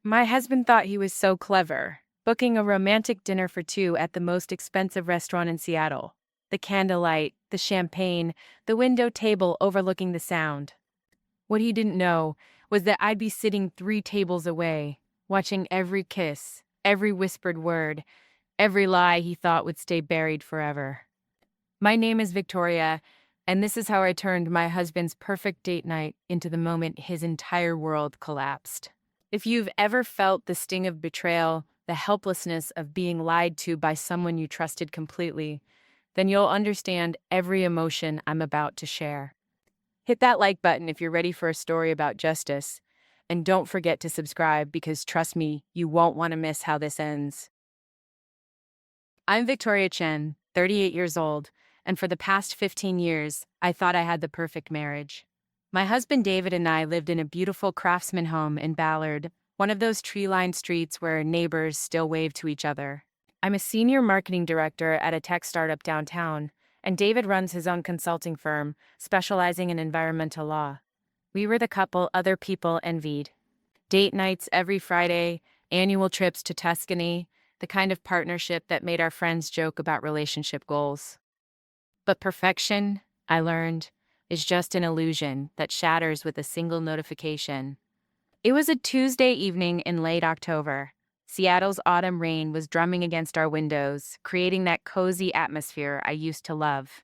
My husband thought he was so clever, booking a romantic dinner for two at the most expensive restaurant in Seattle. The candlelight, the champagne, the window table overlooking the sound. What he didn't know was that I'd be sitting 3 tables away, watching every kiss, every whispered word, every lie he thought would stay buried forever. My name is Victoria, and this is how I turned my husband's perfect date night into the moment his entire world collapsed. If you've ever felt the sting of betrayal, the helplessness of being lied to by someone you trusted completely, then you'll understand every emotion I'm about to share. Hit that like button if you're ready for a story about justice, and don't forget to subscribe because trust me, you won't want to miss how this ends. I'm Victoria Chen, 38 years old, and for the past 15 years, I thought I had the perfect marriage. My husband David and I lived in a beautiful craftsman home in Ballard, one of those tree-lined streets where neighbors still wave to each other. I'm a senior marketing director at a tech startup downtown, and David runs his own consulting firm, specializing in environmental law. We were the couple other people envied. Date nights every Friday, annual trips to Tuscany, the kind of partnership that made our friends joke about relationship goals. But perfection, I learned, is just an illusion that shatters with a single notification. It was a Tuesday evening in late October. Seattle's autumn rain was drumming against our windows, creating that cozy atmosphere I used to love.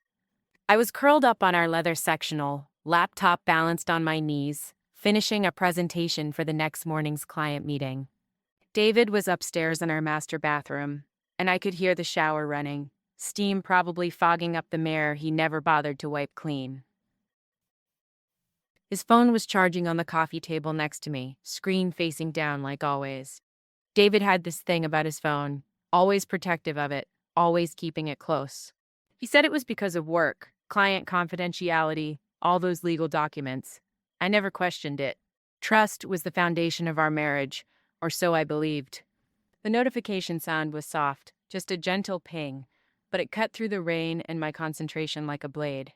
I was curled up on our leather sectional, laptop balanced on my knees, finishing a presentation for the next morning's client meeting. David was upstairs in our master bathroom, and I could hear the shower running, steam probably fogging up the mirror he never bothered to wipe clean. His phone was charging on the coffee table next to me, screen facing down like always. David had this thing about his phone, always protective of it, always keeping it close. He said it was because of work, client confidentiality, all those legal documents. I never questioned it. Trust was the foundation of our marriage, or so I believed. The notification sound was soft, just a gentle ping, but it cut through the rain and my concentration like a blade.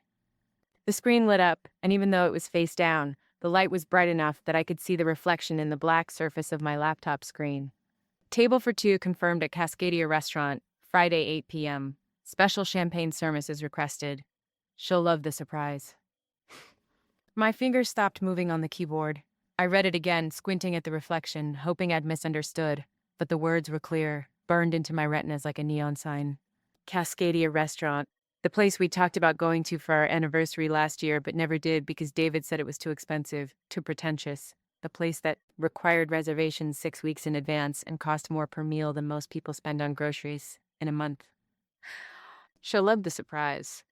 The screen lit up, and even though it was face down, the light was bright enough that I could see the reflection in the black surface of my laptop screen. Table for two confirmed at Cascadia Restaurant, Friday 8 p.m. Special champagne service is requested. She'll love the surprise. My fingers stopped moving on the keyboard. I read it again, squinting at the reflection, hoping I'd misunderstood, but the words were clear, burned into my retinas like a neon sign. Cascadia Restaurant, the place we talked about going to for our anniversary last year but never did because David said it was too expensive, too pretentious. The place that required reservations 6 weeks in advance and cost more per meal than most people spend on groceries in a month. She'll love the surprise.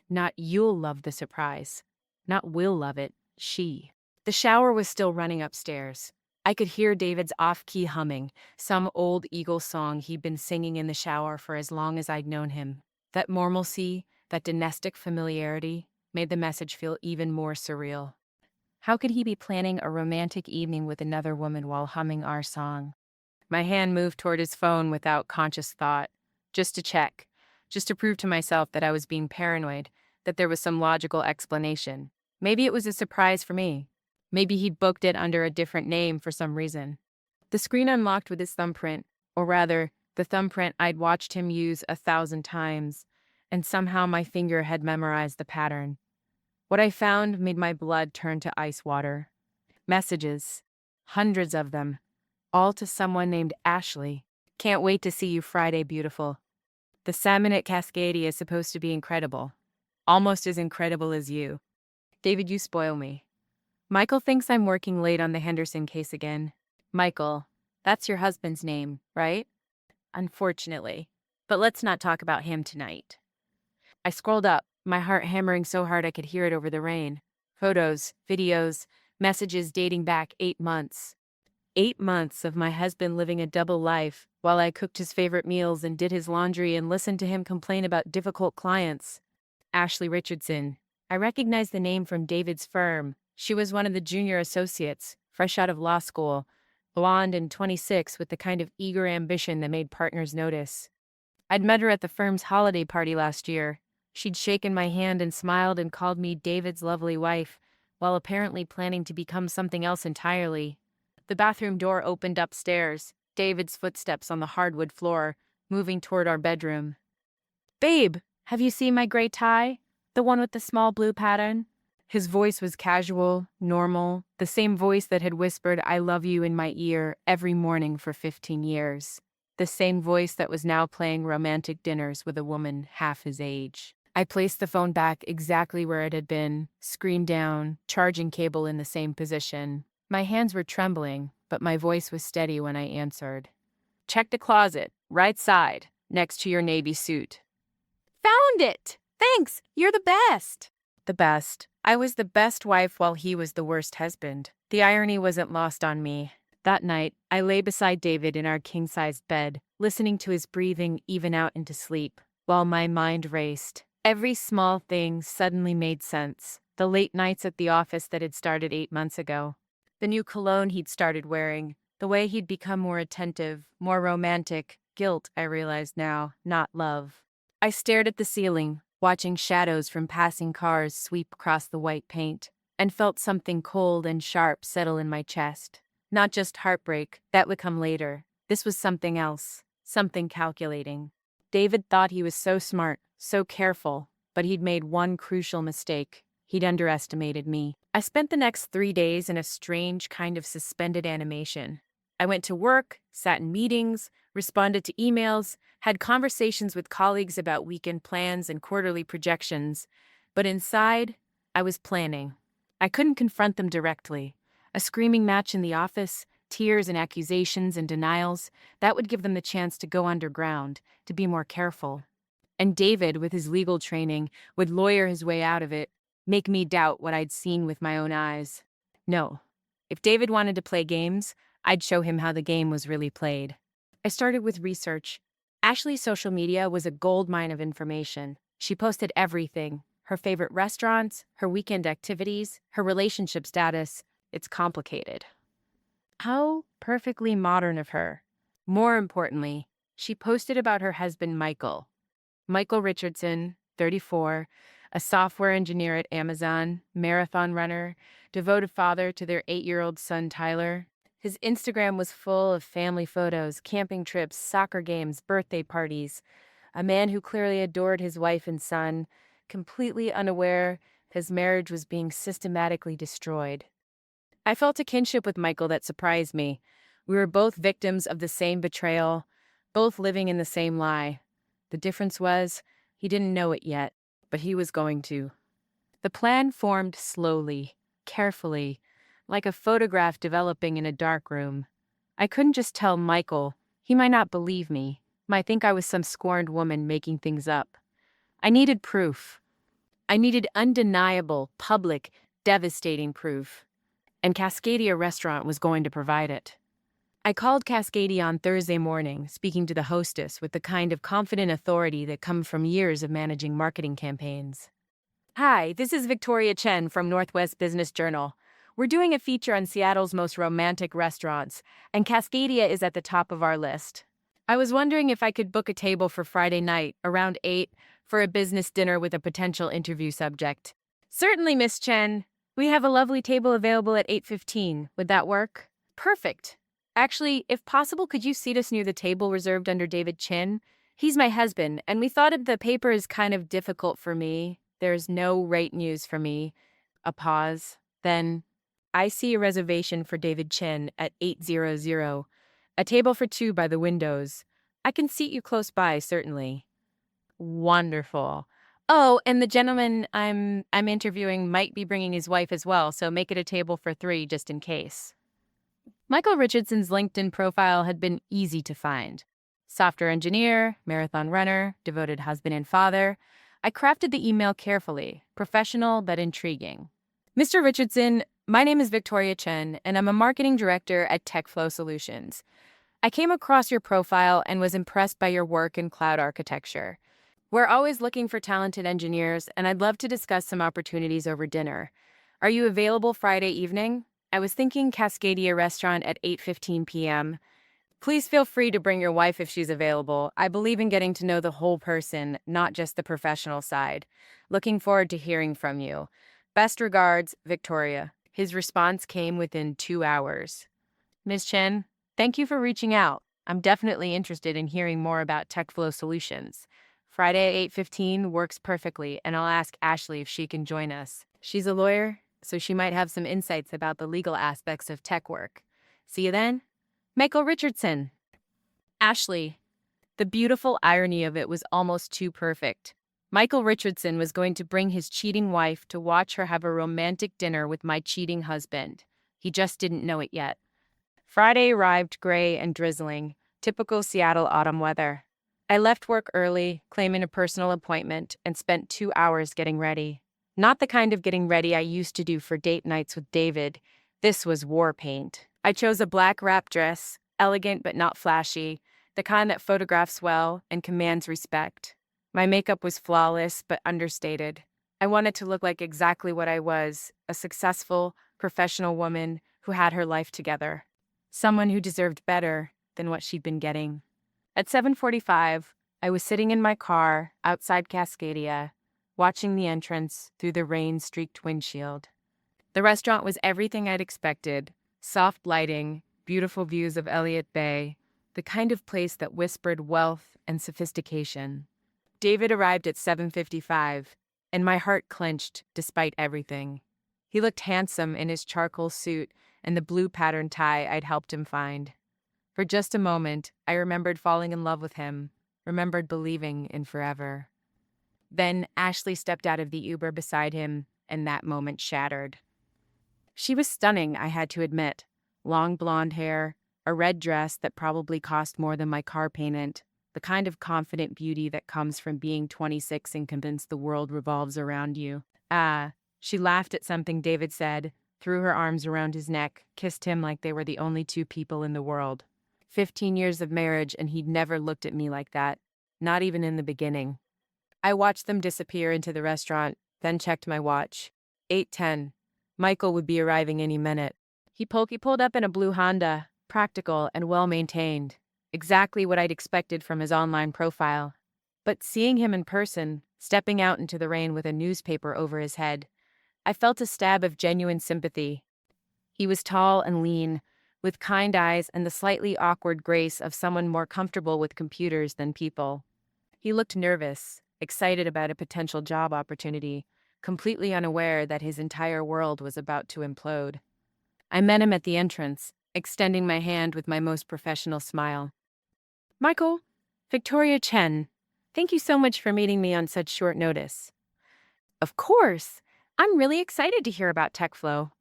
Not you'll love the surprise. Not will love it, she. The shower was still running upstairs. I could hear David's off-key humming, some old Eagles song he'd been singing in the shower for as long as I'd known him. That normalcy, that domestic familiarity, made the message feel even more surreal. How could he be planning a romantic evening with another woman while humming our song? My hand moved toward his phone without conscious thought, just to check, just to prove to myself that I was being paranoid, that there was some logical explanation. Maybe it was a surprise for me. Maybe he'd booked it under a different name for some reason. The screen unlocked with his thumbprint, or rather, the thumbprint I'd watched him use 1,000 times, and somehow my finger had memorized the pattern. What I found made my blood turn to ice water. Messages. Hundreds of them. All to someone named Ashley. Can't wait to see you Friday, beautiful. The salmon at Cascadia is supposed to be incredible. Almost as incredible as you. David, you spoil me. Michael thinks I'm working late on the Henderson case again. Michael, that's your husband's name, right? Unfortunately. But let's not talk about him tonight. I scrolled up, my heart hammering so hard I could hear it over the rain. Photos, videos, messages dating back 8 months. 8 months of my husband living a double life while I cooked his favorite meals and did his laundry and listened to him complain about difficult clients. Ashley Richardson. I recognized the name from David's firm. She was one of the junior associates, fresh out of law school, blonde and 26 with the kind of eager ambition that made partners notice. I'd met her at the firm's holiday party last year. She'd shaken my hand and smiled and called me David's lovely wife, while apparently planning to become something else entirely. The bathroom door opened upstairs, David's footsteps on the hardwood floor, moving toward our bedroom. "Babe, have you seen my gray tie? The one with the small blue pattern?" His voice was casual, normal, the same voice that had whispered "I love you" in my ear every morning for 15 years. The same voice that was now playing romantic dinners with a woman half his age. I placed the phone back exactly where it had been, screen down, charging cable in the same position. My hands were trembling, but my voice was steady when I answered. "Check the closet, right side, next to your navy suit." "Found it! Thanks, you're the best!" The best. I was the best wife while he was the worst husband. The irony wasn't lost on me. That night, I lay beside David in our king-sized bed, listening to his breathing even out into sleep, while my mind raced. Every small thing suddenly made sense. The late nights at the office that had started 8 months ago. The new cologne he'd started wearing. The way he'd become more attentive, more romantic. Guilt, I realized now, not love. I stared at the ceiling, watching shadows from passing cars sweep across the white paint, and felt something cold and sharp settle in my chest. Not just heartbreak, that would come later. This was something else, something calculating. David thought he was so smart, so careful, but he'd made one crucial mistake. He'd underestimated me. I spent the next 3 days in a strange kind of suspended animation. I went to work, sat in meetings, responded to emails, had conversations with colleagues about weekend plans and quarterly projections, but inside, I was planning. I couldn't confront them directly. A screaming match in the office, tears and accusations and denials, that would give them the chance to go underground, to be more careful. And David, with his legal training, would lawyer his way out of it, make me doubt what I'd seen with my own eyes. No. If David wanted to play games, I'd show him how the game was really played. I started with research. Ashley's social media was a goldmine of information. She posted everything: her favorite restaurants, her weekend activities, her relationship status. It's complicated. How perfectly modern of her. More importantly, she posted about her husband, Michael. Michael Richardson, 34, a software engineer at Amazon, marathon runner, devoted father to their 8-year-old son, Tyler. His Instagram was full of family photos, camping trips, soccer games, birthday parties. A man who clearly adored his wife and son, completely unaware his marriage was being systematically destroyed. I felt a kinship with Michael that surprised me. We were both victims of the same betrayal, both living in the same lie. The difference was, he didn't know it yet, but he was going to. The plan formed slowly, carefully, like a photograph developing in a dark room. I couldn't just tell Michael. He might not believe me, might think I was some scorned woman making things up. I needed proof. I needed undeniable, public, devastating proof. And Cascadia Restaurant was going to provide it. I called Cascadia on Thursday morning, speaking to the hostess with the kind of confident authority that comes from years of managing marketing campaigns. "Hi, this is Victoria Chen from Northwest Business Journal. We're doing a feature on Seattle's most romantic restaurants, and Cascadia is at the top of our list. I was wondering if I could book a table for Friday night, around 8, for a business dinner with a potential interview subject." "Certainly, Miss Chen. We have a lovely table available at 8:15. Would that work?" "Perfect. Actually, if possible, could you seat us near the table reserved under David Chin? He's my husband, and we thought the paper is kind of difficult for me. There's no rate news for me." A pause. Then, "I see a reservation for David Chin at 8:00. A table for 2 by the windows. I can seat you close by, certainly." "Wonderful. Oh, and the gentleman I'm interviewing might be bringing his wife as well, so make it a table for 3 just in case." Michael Richardson's LinkedIn profile had been easy to find. Software engineer, marathon runner, devoted husband and father. I crafted the email carefully, professional but intriguing. "Mr. Richardson, my name is Victoria Chen, and I'm a marketing director at TechFlow Solutions. I came across your profile and was impressed by your work in cloud architecture. We're always looking for talented engineers, and I'd love to discuss some opportunities over dinner. Are you available Friday evening? I was thinking Cascadia Restaurant at 8:15 p.m. Please feel free to bring your wife if she's available. I believe in getting to know the whole person, not just the professional side. Looking forward to hearing from you. Best regards, Victoria." His response came within 2 hours. Ms. Chen, thank you for reaching out. I'm definitely interested in hearing more about TechFlow solutions. Friday at 8:15 works perfectly, and I'll ask Ashley if she can join us. She's a lawyer, so she might have some insights about the legal aspects of tech work. See you then. Michael Richardson. Ashley. The beautiful irony of it was almost too perfect. Michael Richardson was going to bring his cheating wife to watch her have a romantic dinner with my cheating husband. He just didn't know it yet. Friday arrived gray and drizzling, typical Seattle autumn weather. I left work early, claiming a personal appointment, and spent 2 hours getting ready. Not the kind of getting ready I used to do for date nights with David. This was war paint. I chose a black wrap dress, elegant but not flashy, the kind that photographs well and commands respect. My makeup was flawless but understated. I wanted to look like exactly what I was, a successful, professional woman who had her life together. Someone who deserved better than what she'd been getting. At 7:45, I was sitting in my car outside Cascadia, watching the entrance through the rain-streaked windshield. The restaurant was everything I'd expected: soft lighting, beautiful views of Elliott Bay, the kind of place that whispered wealth and sophistication. David arrived at 7:55, and my heart clenched despite everything. He looked handsome in his charcoal suit and the blue pattern tie I'd helped him find. For just a moment, I remembered falling in love with him, remembered believing in forever. Then Ashley stepped out of the Uber beside him, and that moment shattered. She was stunning, I had to admit. Long blonde hair, a red dress that probably cost more than my car payment, the kind of confident beauty that comes from being 26 and convinced the world revolves around you. She laughed at something David said, threw her arms around his neck, kissed him like they were the only two people in the world. 15 years of marriage, and he'd never looked at me like that, not even in the beginning. I watched them disappear into the restaurant, then checked my watch. 8:10. Michael would be arriving any minute. He pulled up in a blue Honda, practical and well-maintained. Exactly what I'd expected from his online profile. But seeing him in person, stepping out into the rain with a newspaper over his head, I felt a stab of genuine sympathy. He was tall and lean, with kind eyes and the slightly awkward grace of someone more comfortable with computers than people. He looked nervous, excited about a potential job opportunity, completely unaware that his entire world was about to implode. I met him at the entrance, extending my hand with my most professional smile. Michael, Victoria Chen, thank you so much for meeting me on such short notice. Of course! I'm really excited to hear about TechFlow.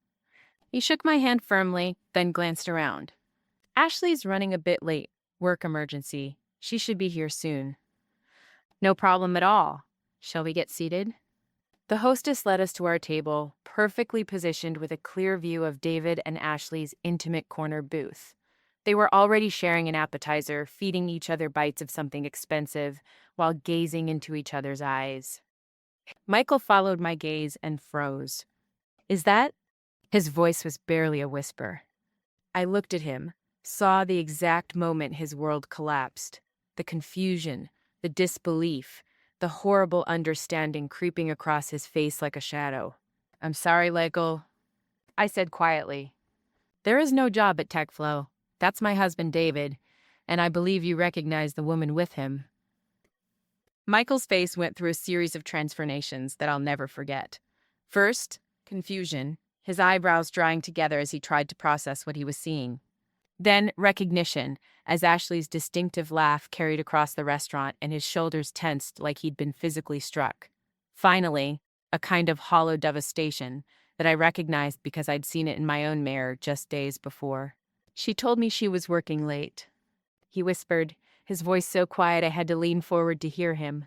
He shook my hand firmly, then glanced around. Ashley's running a bit late. Work emergency. She should be here soon. No problem at all. Shall we get seated? The hostess led us to our table, perfectly positioned with a clear view of David and Ashley's intimate corner booth. They were already sharing an appetizer, feeding each other bites of something expensive, while gazing into each other's eyes. Michael followed my gaze and froze. Is that? His voice was barely a whisper. I looked at him, saw the exact moment his world collapsed. The confusion, the disbelief, the horrible understanding creeping across his face like a shadow. I'm sorry, Michael, I said quietly. There is no job at TechFlow. That's my husband, David, and I believe you recognize the woman with him. Michael's face went through a series of transformations that I'll never forget. First, confusion, his eyebrows drying together as he tried to process what he was seeing. Then recognition, as Ashley's distinctive laugh carried across the restaurant and his shoulders tensed like he'd been physically struck. Finally, a kind of hollow devastation that I recognized because I'd seen it in my own mirror just days before. She told me she was working late. He whispered, his voice so quiet I had to lean forward to hear him.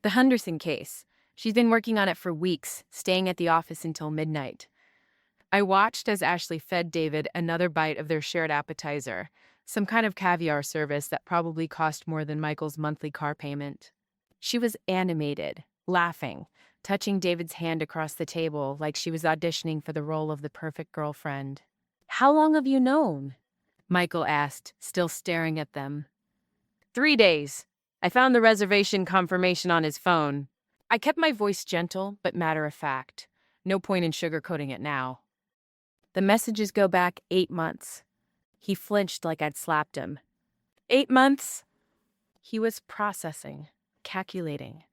The Henderson case. She's been working on it for weeks, staying at the office until midnight. I watched as Ashley fed David another bite of their shared appetizer, some kind of caviar service that probably cost more than Michael's monthly car payment. She was animated, laughing, touching David's hand across the table like she was auditioning for the role of the perfect girlfriend. How long have you known? Michael asked, still staring at them. 3 days. I found the reservation confirmation on his phone. I kept my voice gentle but matter-of-fact. No point in sugarcoating it now. The messages go back 8 months. He flinched like I'd slapped him. 8 months? He was processing, calculating.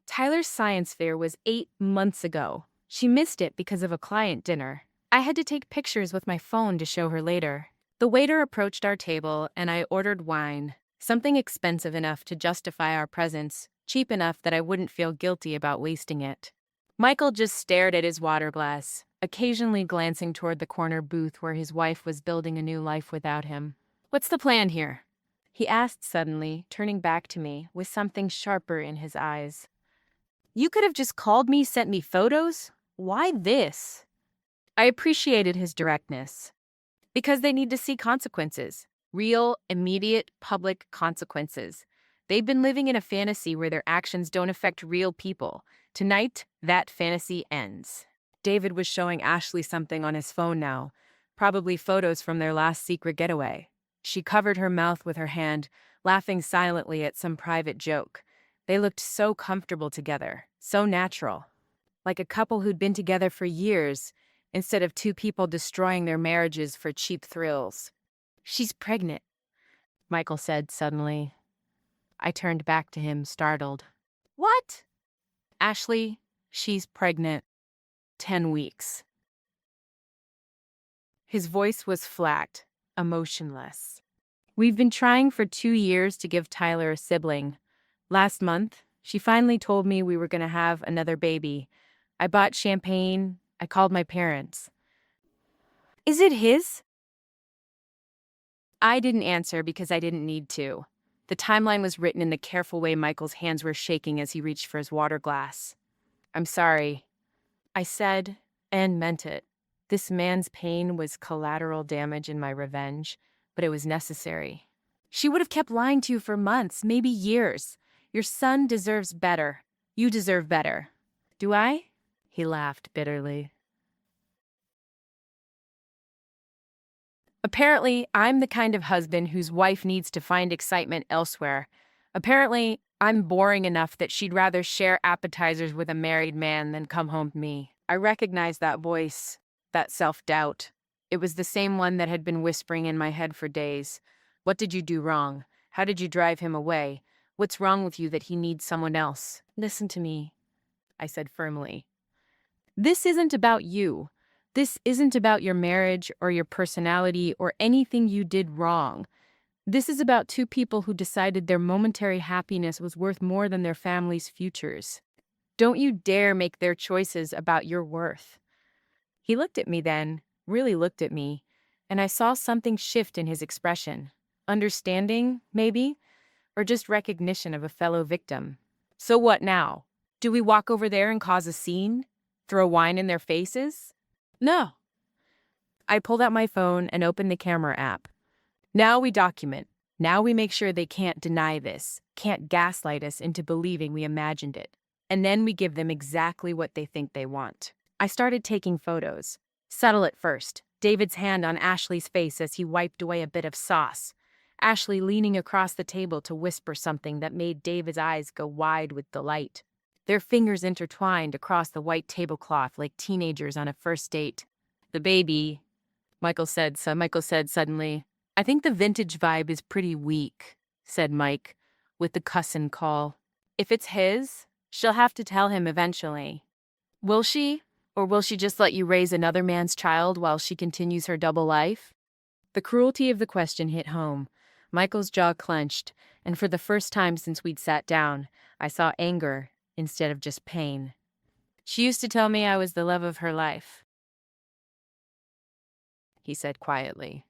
Tyler's science fair was 8 months ago. She missed it because of a client dinner. I had to take pictures with my phone to show her later. The waiter approached our table and I ordered wine, something expensive enough to justify our presence, cheap enough that I wouldn't feel guilty about wasting it. Michael just stared at his water glass, occasionally glancing toward the corner booth where his wife was building a new life without him. "What's the plan here?" he asked suddenly, turning back to me with something sharper in his eyes. "You could have just called me, sent me photos. Why this?" I appreciated his directness. Because they need to see consequences. Real, immediate, public consequences. They've been living in a fantasy where their actions don't affect real people. Tonight, that fantasy ends. David was showing Ashley something on his phone now, probably photos from their last secret getaway. She covered her mouth with her hand, laughing silently at some private joke. They looked so comfortable together, so natural. Like a couple who'd been together for years, instead of two people destroying their marriages for cheap thrills. "She's pregnant," Michael said suddenly. I turned back to him, startled. "What?" "Ashley, she's pregnant. 10 weeks. His voice was flat, emotionless. "We've been trying for 2 years to give Tyler a sibling. Last month, she finally told me we were going to have another baby. I bought champagne. I called my parents." "Is it his?" I didn't answer because I didn't need to. The timeline was written in the careful way Michael's hands were shaking as he reached for his water glass. "I'm sorry," I said, and meant it. This man's pain was collateral damage in my revenge, but it was necessary. "She would have kept lying to you for months, maybe years. Your son deserves better. You deserve better." "Do I?" He laughed bitterly. "Apparently, I'm the kind of husband whose wife needs to find excitement elsewhere. Apparently, I'm boring enough that she'd rather share appetizers with a married man than come home to me." I recognized that voice, that self-doubt. It was the same one that had been whispering in my head for days. "What did you do wrong? How did you drive him away? What's wrong with you that he needs someone else?" "Listen to me," I said firmly. "This isn't about you. This isn't about your marriage or your personality or anything you did wrong. This is about two people who decided their momentary happiness was worth more than their family's futures. Don't you dare make their choices about your worth." He looked at me then, really looked at me, and I saw something shift in his expression. Understanding, maybe, or just recognition of a fellow victim. "So what now? Do we walk over there and cause a scene? Throw wine in their faces?" "No." I pulled out my phone and opened the camera app. "Now we document. Now we make sure they can't deny this, can't gaslight us into believing we imagined it. And then we give them exactly what they think they want." I started taking photos. Subtle at first, David's hand on Ashley's face as he wiped away a bit of sauce. Ashley leaning across the table to whisper something that made David's eyes go wide with delight. Their fingers intertwined across the white tablecloth like teenagers on a first date. "The baby," Michael said suddenly. "I think the vintage vibe is pretty weak," said Mike, with the cussin' call. "If it's his, she'll have to tell him eventually. Will she? Or will she just let you raise another man's child while she continues her double life?" The cruelty of the question hit home. Michael's jaw clenched, and for the first time since we'd sat down, I saw anger instead of just pain. "She used to tell me I was the love of her life," he said quietly.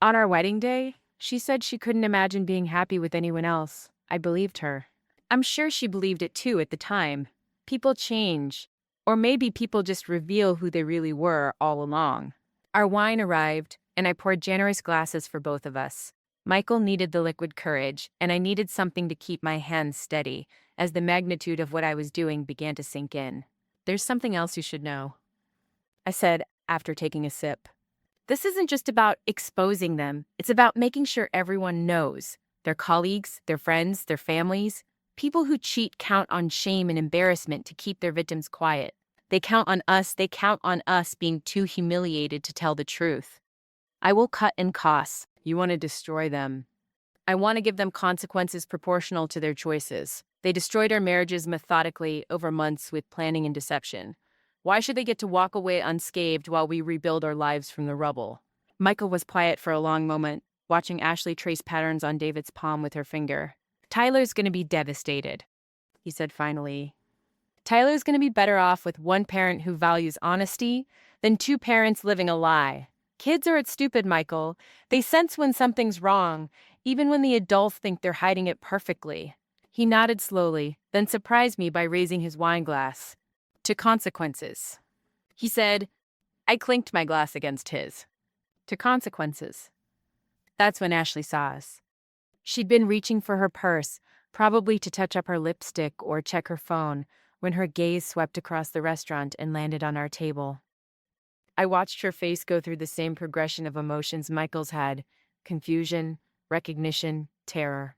"On our wedding day, she said she couldn't imagine being happy with anyone else. I believed her. I'm sure she believed it too at the time. People change. Or maybe people just reveal who they really were all along." Our wine arrived, and I poured generous glasses for both of us. Michael needed the liquid courage, and I needed something to keep my hands steady as the magnitude of what I was doing began to sink in. "There's something else you should know," I said after taking a sip. "This isn't just about exposing them. It's about making sure everyone knows. Their colleagues, their friends, their families. People who cheat count on shame and embarrassment to keep their victims quiet. They count on us being too humiliated to tell the truth." I will cut in costs. You want to destroy them. I want to give them consequences proportional to their choices. They destroyed our marriages methodically over months with planning and deception. Why should they get to walk away unscathed while we rebuild our lives from the rubble? Michael was quiet for a long moment, watching Ashley trace patterns on David's palm with her finger. Tyler's going to be devastated, he said finally. Tyler's going to be better off with one parent who values honesty than two parents living a lie. Kids aren't stupid, Michael. They sense when something's wrong, even when the adults think they're hiding it perfectly. He nodded slowly, then surprised me by raising his wine glass. To consequences. He said, I clinked my glass against his. To consequences. That's when Ashley saw us. She'd been reaching for her purse, probably to touch up her lipstick or check her phone, when her gaze swept across the restaurant and landed on our table. I watched her face go through the same progression of emotions Michael's had: confusion, recognition, terror.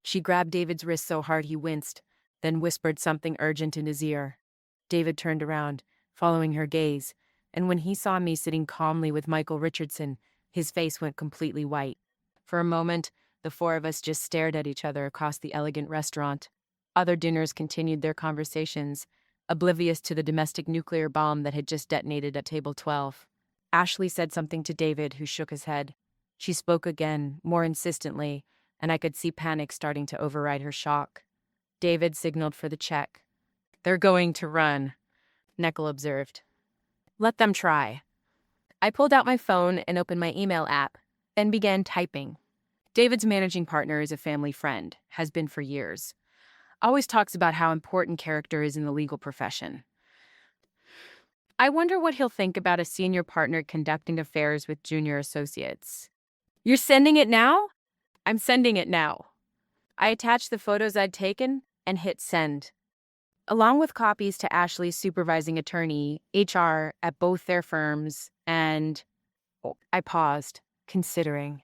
She grabbed David's wrist so hard he winced, then whispered something urgent in his ear. David turned around, following her gaze, and when he saw me sitting calmly with Michael Richardson, his face went completely white. For a moment, the four of us just stared at each other across the elegant restaurant. Other dinners continued their conversations, oblivious to the domestic nuclear bomb that had just detonated at table 12. Ashley said something to David, who shook his head. She spoke again, more insistently, and I could see panic starting to override her shock. David signaled for the check. They're going to run, Neckel observed. Let them try. I pulled out my phone and opened my email app, then began typing. David's managing partner is a family friend, has been for years. Always talks about how important character is in the legal profession. I wonder what he'll think about a senior partner conducting affairs with junior associates. You're sending it now? I'm sending it now. I attached the photos I'd taken and hit send, along with copies to Ashley's supervising attorney, HR, at both their firms, and I paused, considering.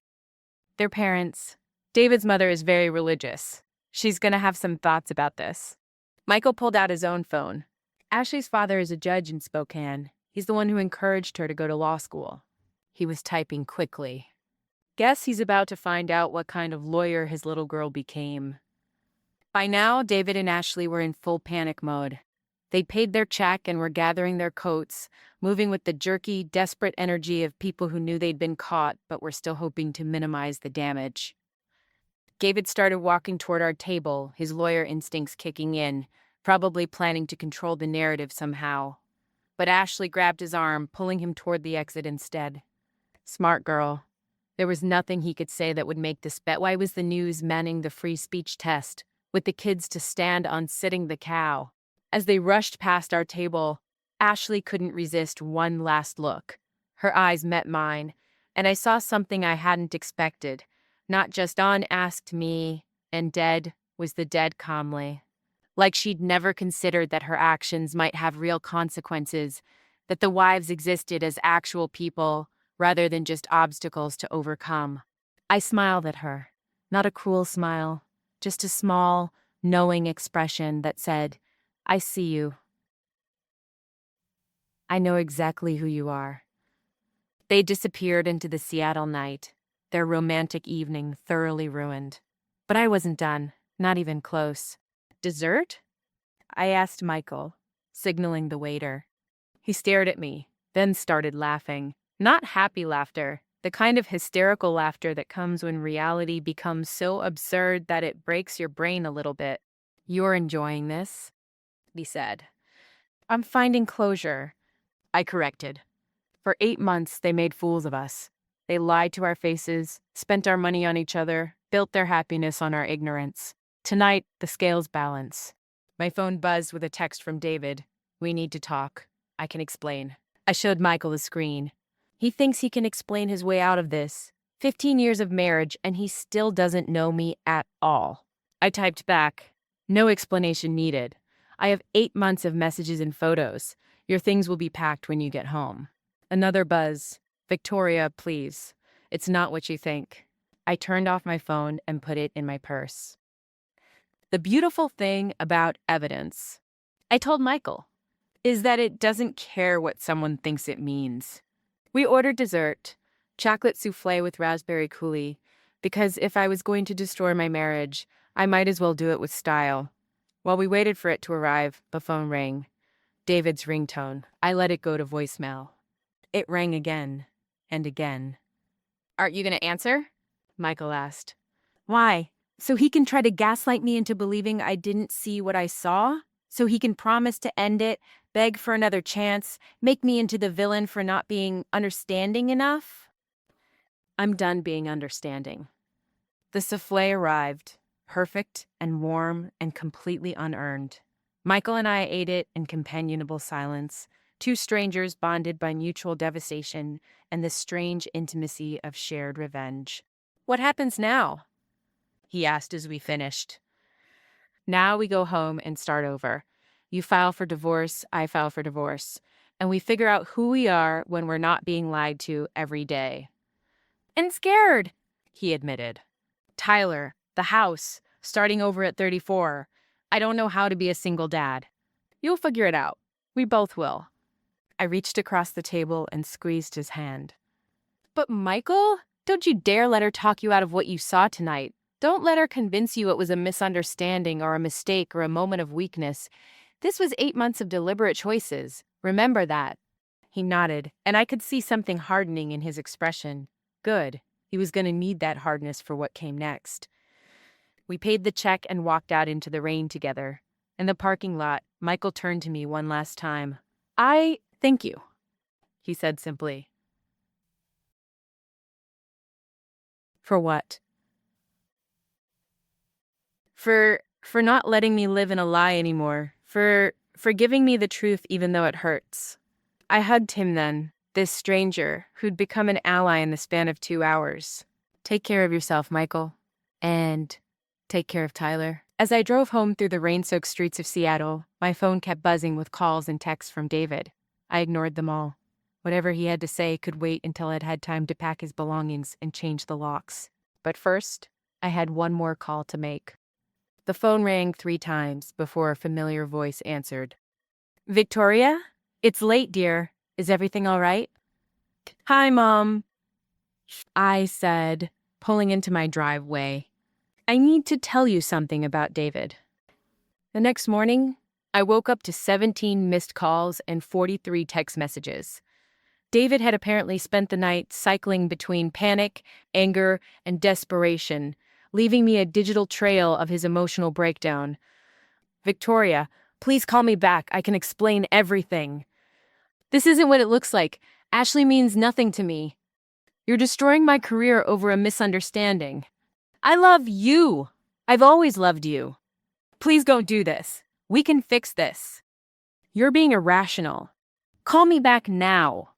Their parents. David's mother is very religious. She's going to have some thoughts about this. Michael pulled out his own phone. Ashley's father is a judge in Spokane. He's the one who encouraged her to go to law school. He was typing quickly. Guess he's about to find out what kind of lawyer his little girl became. By now, David and Ashley were in full panic mode. They'd paid their check and were gathering their coats, moving with the jerky, desperate energy of people who knew they'd been caught but were still hoping to minimize the damage. David started walking toward our table, his lawyer instincts kicking in, probably planning to control the narrative somehow. But Ashley grabbed his arm, pulling him toward the exit instead. Smart girl. There was nothing he could say that would make this bet. Why was the news manning the free speech test, with the kids to stand on sitting the cow? As they rushed past our table, Ashley couldn't resist one last look. Her eyes met mine, and I saw something I hadn't expected. Not just on asked me, and dead was the dead calmly. Like she'd never considered that her actions might have real consequences, that the wives existed as actual people rather than just obstacles to overcome. I smiled at her, not a cruel smile, just a small, knowing expression that said, I see you. I know exactly who you are. They disappeared into the Seattle night, their romantic evening thoroughly ruined. But I wasn't done, not even close. Dessert? I asked Michael, signaling the waiter. He stared at me, then started laughing. Not happy laughter, the kind of hysterical laughter that comes when reality becomes so absurd that it breaks your brain a little bit. You're enjoying this, he said. I'm finding closure, I corrected. For 8 months, they made fools of us. They lied to our faces, spent our money on each other, built their happiness on our ignorance. Tonight, the scales balance. My phone buzzed with a text from David. We need to talk. I can explain. I showed Michael the screen. He thinks he can explain his way out of this. 15 years of marriage, and he still doesn't know me at all. I typed back, no explanation needed. I have 8 months of messages and photos. Your things will be packed when you get home. Another buzz. Victoria, please. It's not what you think. I turned off my phone and put it in my purse. The beautiful thing about evidence, I told Michael, is that it doesn't care what someone thinks it means. We ordered dessert, Chocolate souffle with raspberry coulis, because if I was going to destroy my marriage, I might as well do it with style. While we waited for it to arrive, the phone rang. David's ringtone. I let it go to voicemail. It rang again and again. Aren't you going to answer? Michael asked. Why? So he can try to gaslight me into believing I didn't see what I saw? So he can promise to end it, beg for another chance, make me into the villain for not being understanding enough? I'm done being understanding. The souffle arrived, perfect and warm and completely unearned. Michael and I ate it in companionable silence, two strangers bonded by mutual devastation and the strange intimacy of shared revenge. What happens now? He asked as we finished. Now we go home and start over. You file for divorce, I file for divorce, and we figure out who we are when we're not being lied to every day. And scared, he admitted. Tyler, the house, starting over at 34. I don't know how to be a single dad. You'll figure it out. We both will. I reached across the table and squeezed his hand. But Michael, don't you dare let her talk you out of what you saw tonight. Don't let her convince you it was a misunderstanding or a mistake or a moment of weakness. This was 8 months of deliberate choices. Remember that. He nodded, and I could see something hardening in his expression. Good. He was going to need that hardness for what came next. We paid the check and walked out into the rain together. In the parking lot, Michael turned to me one last time. I thank you, he said simply. For what? For not letting me live in a lie anymore. For giving me the truth even though it hurts. I hugged him then, this stranger who'd become an ally in the span of 2 hours. Take care of yourself, Michael. And take care of Tyler. As I drove home through the rain-soaked streets of Seattle, my phone kept buzzing with calls and texts from David. I ignored them all. Whatever he had to say could wait until I'd had time to pack his belongings and change the locks. But first, I had one more call to make. The phone rang 3 times before a familiar voice answered. Victoria? It's late, dear. Is everything all right? Hi, Mom, I said, pulling into my driveway. I need to tell you something about David. The next morning, I woke up to 17 missed calls and 43 text messages. David had apparently spent the night cycling between panic, anger, and desperation, leaving me a digital trail of his emotional breakdown. Victoria, please call me back. I can explain everything. This isn't what it looks like. Ashley means nothing to me. You're destroying my career over a misunderstanding. I love you. I've always loved you. Please don't do this. We can fix this. You're being irrational. Call me back now.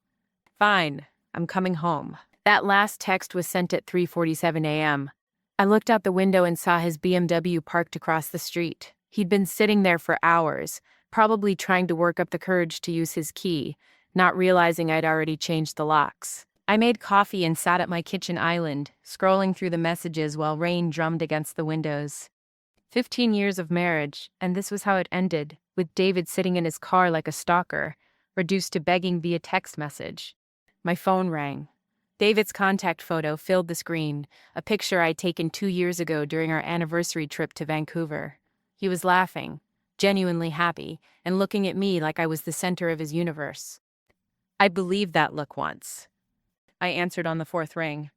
Fine. I'm coming home. That last text was sent at 3:47 a.m. I looked out the window and saw his BMW parked across the street. He'd been sitting there for hours, probably trying to work up the courage to use his key, not realizing I'd already changed the locks. I made coffee and sat at my kitchen island, scrolling through the messages while rain drummed against the windows. 15 years of marriage, and this was how it ended, with David sitting in his car like a stalker, reduced to begging via text message. My phone rang. David's contact photo filled the screen, a picture I'd taken 2 years ago during our anniversary trip to Vancouver. He was laughing, genuinely happy, and looking at me like I was the center of his universe. I believed that look once. I answered on the 4th ring.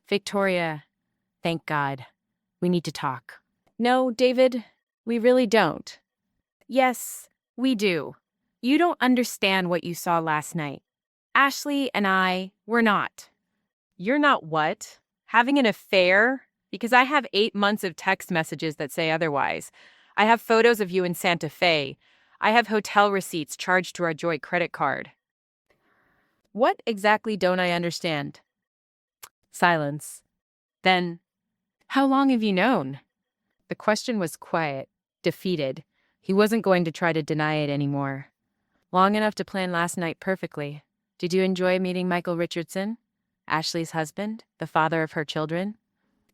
Victoria, thank God. We need to talk. No, David, we really don't. Yes, we do. You don't understand what you saw last night. Ashley and I, we're not. You're not what? Having an affair? Because I have 8 months of text messages that say otherwise. I have photos of you in Santa Fe. I have hotel receipts charged to our joint credit card. What exactly don't I understand? Silence. Then, how long have you known? The question was quiet, defeated. He wasn't going to try to deny it anymore. Long enough to plan last night perfectly. Did you enjoy meeting Michael Richardson? Ashley's husband, the father of her children?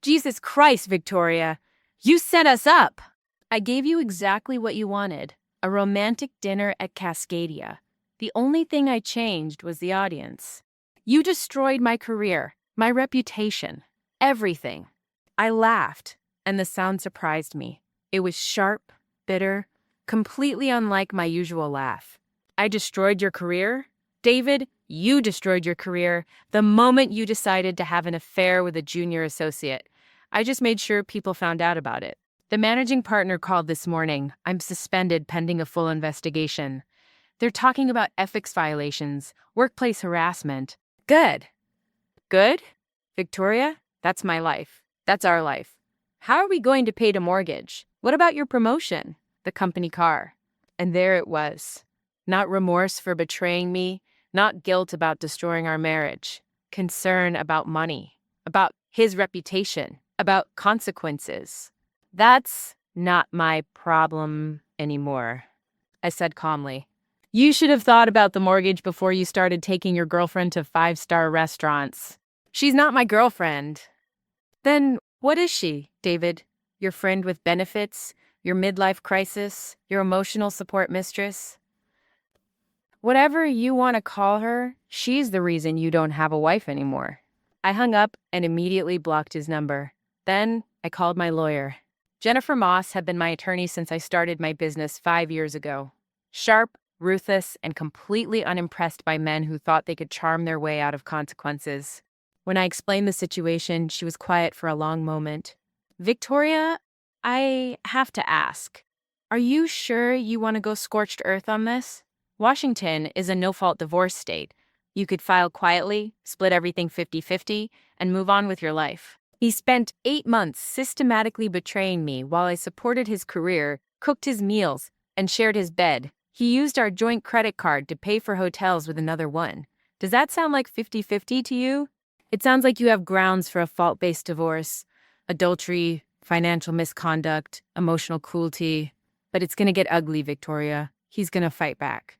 Jesus Christ, Victoria! You set us up! I gave you exactly what you wanted. A romantic dinner at Cascadia. The only thing I changed was the audience. You destroyed my career, my reputation, everything. I laughed, and the sound surprised me. It was sharp, bitter, completely unlike my usual laugh. I destroyed your career? David, you destroyed your career the moment you decided to have an affair with a junior associate. I just made sure people found out about it. The managing partner called this morning. I'm suspended pending a full investigation. They're talking about ethics violations, workplace harassment. Good. Good? Victoria, that's my life. That's our life. How are we going to pay the mortgage? What about your promotion? The company car. And there it was. Not remorse for betraying me, not guilt about destroying our marriage. Concern about money, about his reputation, about consequences. That's not my problem anymore, I said calmly. You should have thought about the mortgage before you started taking your girlfriend to five-star restaurants. She's not my girlfriend. Then what is she, David? Your friend with benefits? Your midlife crisis? Your emotional support mistress? Whatever you want to call her, she's the reason you don't have a wife anymore. I hung up and immediately blocked his number. Then I called my lawyer. Jennifer Moss had been my attorney since I started my business 5 years ago. Sharp, ruthless, and completely unimpressed by men who thought they could charm their way out of consequences. When I explained the situation, she was quiet for a long moment. Victoria, I have to ask, are you sure you want to go scorched earth on this? Washington is a no-fault divorce state. You could file quietly, split everything 50-50, and move on with your life. He spent 8 months systematically betraying me while I supported his career, cooked his meals, and shared his bed. He used our joint credit card to pay for hotels with another one. Does that sound like 50-50 to you? It sounds like you have grounds for a fault-based divorce, adultery, financial misconduct, emotional cruelty. But it's going to get ugly, Victoria. He's going to fight back.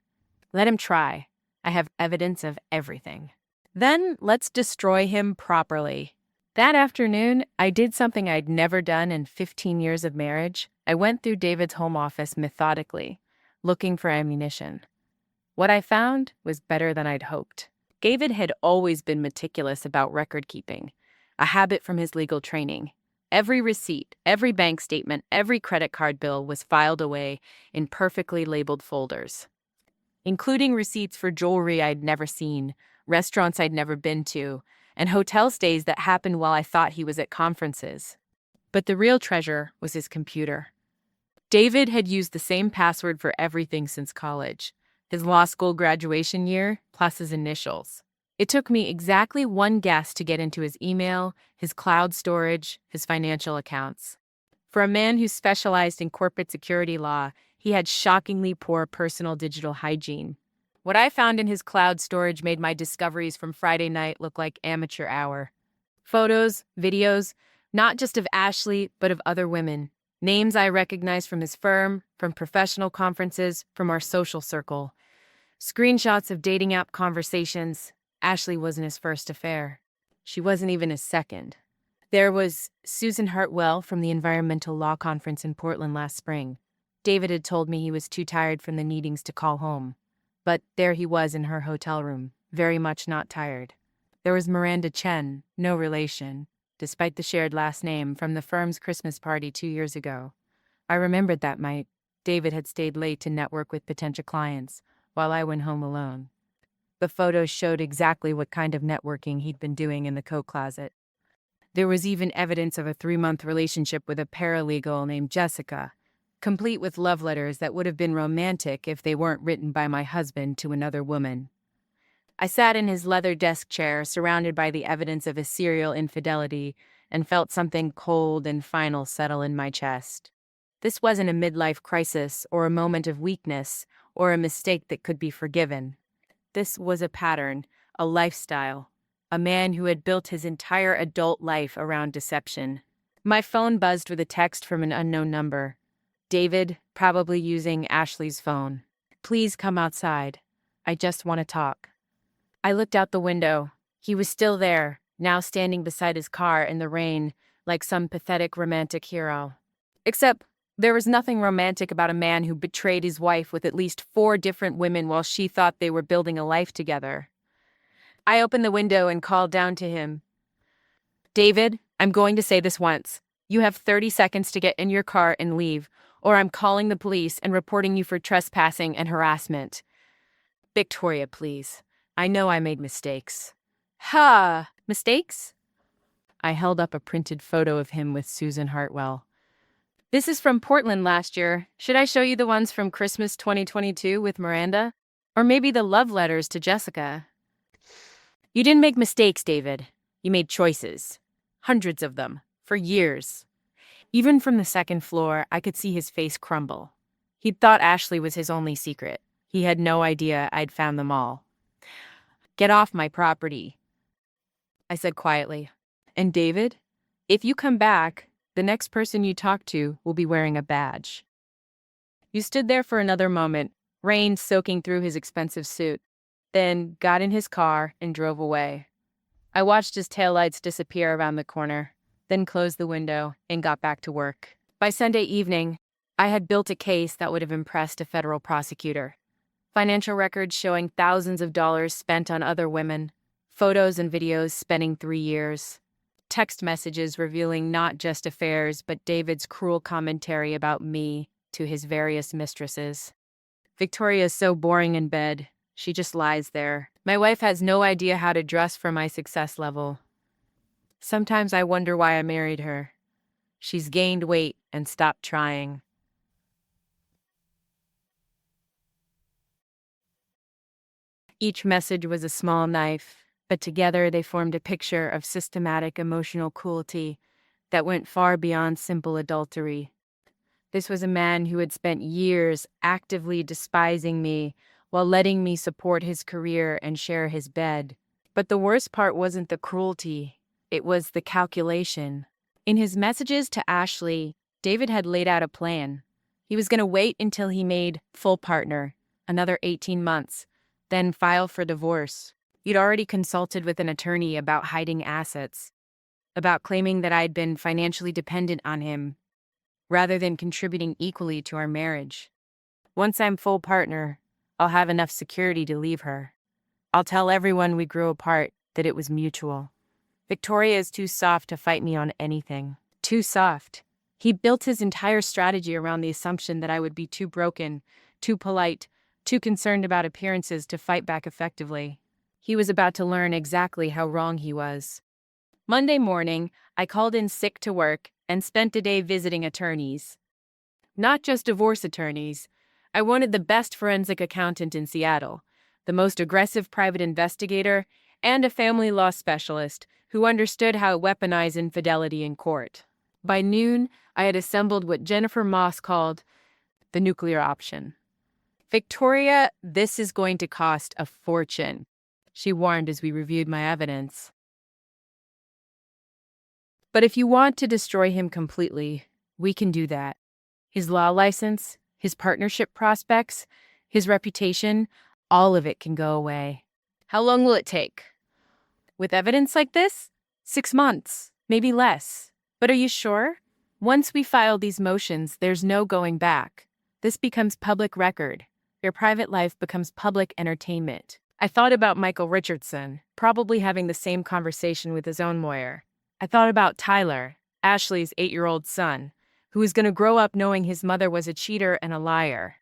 Let him try. I have evidence of everything. Then let's destroy him properly. That afternoon, I did something I'd never done in 15 years of marriage. I went through David's home office methodically, looking for ammunition. What I found was better than I'd hoped. David had always been meticulous about record keeping, a habit from his legal training. Every receipt, every bank statement, every credit card bill was filed away in perfectly labeled folders, including receipts for jewelry I'd never seen, restaurants I'd never been to, and hotel stays that happened while I thought he was at conferences. But the real treasure was his computer. David had used the same password for everything since college, his law school graduation year, plus his initials. It took me exactly one guess to get into his email, his cloud storage, his financial accounts. For a man who specialized in corporate security law, he had shockingly poor personal digital hygiene. What I found in his cloud storage made my discoveries from Friday night look like amateur hour. Photos, videos, not just of Ashley, but of other women. Names I recognized from his firm, from professional conferences, from our social circle. Screenshots of dating app conversations. Ashley wasn't his first affair. She wasn't even his second. There was Susan Hartwell from the Environmental Law Conference in Portland last spring. David had told me he was too tired from the meetings to call home. But there he was in her hotel room, very much not tired. There was Miranda Chen, no relation, despite the shared last name, from the firm's Christmas party 2 years ago. I remembered that night. David had stayed late to network with potential clients, while I went home alone. The photos showed exactly what kind of networking he'd been doing in the coat closet. There was even evidence of a 3-month relationship with a paralegal named Jessica, complete with love letters that would have been romantic if they weren't written by my husband to another woman. I sat in his leather desk chair, surrounded by the evidence of his serial infidelity, and felt something cold and final settle in my chest. This wasn't a midlife crisis or a moment of weakness or a mistake that could be forgiven. This was a pattern, a lifestyle, a man who had built his entire adult life around deception. My phone buzzed with a text from an unknown number. David, probably using Ashley's phone. Please come outside. I just want to talk. I looked out the window. He was still there, now standing beside his car in the rain, like some pathetic romantic hero. Except there was nothing romantic about a man who betrayed his wife with at least 4 different women while she thought they were building a life together. I opened the window and called down to him. David, I'm going to say this once. You have 30 seconds to get in your car and leave, or I'm calling the police and reporting you for trespassing and harassment. Victoria, please. I know I made mistakes. Ha! Mistakes? I held up a printed photo of him with Susan Hartwell. This is from Portland last year. Should I show you the ones from Christmas 2022 with Miranda? Or maybe the love letters to Jessica? You didn't make mistakes, David. You made choices. Hundreds of them. For years. Even from the second floor, I could see his face crumble. He'd thought Ashley was his only secret. He had no idea I'd found them all. Get off my property, I said quietly. And David, if you come back, the next person you talk to will be wearing a badge. You stood there for another moment, rain soaking through his expensive suit, then got in his car and drove away. I watched his taillights disappear around the corner, then closed the window and got back to work. By Sunday evening, I had built a case that would have impressed a federal prosecutor. Financial records showing thousands of dollars spent on other women, photos and videos spanning 3 years, text messages revealing not just affairs but David's cruel commentary about me to his various mistresses. Victoria's so boring in bed. She just lies there. My wife has no idea how to dress for my success level. Sometimes I wonder why I married her. She's gained weight and stopped trying. Each message was a small knife, but together they formed a picture of systematic emotional cruelty that went far beyond simple adultery. This was a man who had spent years actively despising me while letting me support his career and share his bed. But the worst part wasn't the cruelty, it was the calculation. In his messages to Ashley, David had laid out a plan. He was going to wait until he made full partner, another 18 months, then file for divorce. He'd already consulted with an attorney about hiding assets, about claiming that I'd been financially dependent on him, rather than contributing equally to our marriage. Once I'm full partner, I'll have enough security to leave her. I'll tell everyone we grew apart that it was mutual. Victoria is too soft to fight me on anything. Too soft. He built his entire strategy around the assumption that I would be too broken, too polite, too concerned about appearances to fight back effectively. He was about to learn exactly how wrong he was. Monday morning, I called in sick to work and spent a day visiting attorneys. Not just divorce attorneys. I wanted the best forensic accountant in Seattle, the most aggressive private investigator, and a family law specialist who understood how to weaponize infidelity in court. By noon, I had assembled what Jennifer Moss called the nuclear option. Victoria, this is going to cost a fortune, she warned as we reviewed my evidence. But if you want to destroy him completely, we can do that. His law license, his partnership prospects, his reputation, all of it can go away. How long will it take? With evidence like this? 6 months, maybe less. But are you sure? Once we file these motions, there's no going back. This becomes public record. Your private life becomes public entertainment. I thought about Michael Richardson, probably having the same conversation with his own lawyer. I thought about Tyler, Ashley's 8-year-old son, who was going to grow up knowing his mother was a cheater and a liar.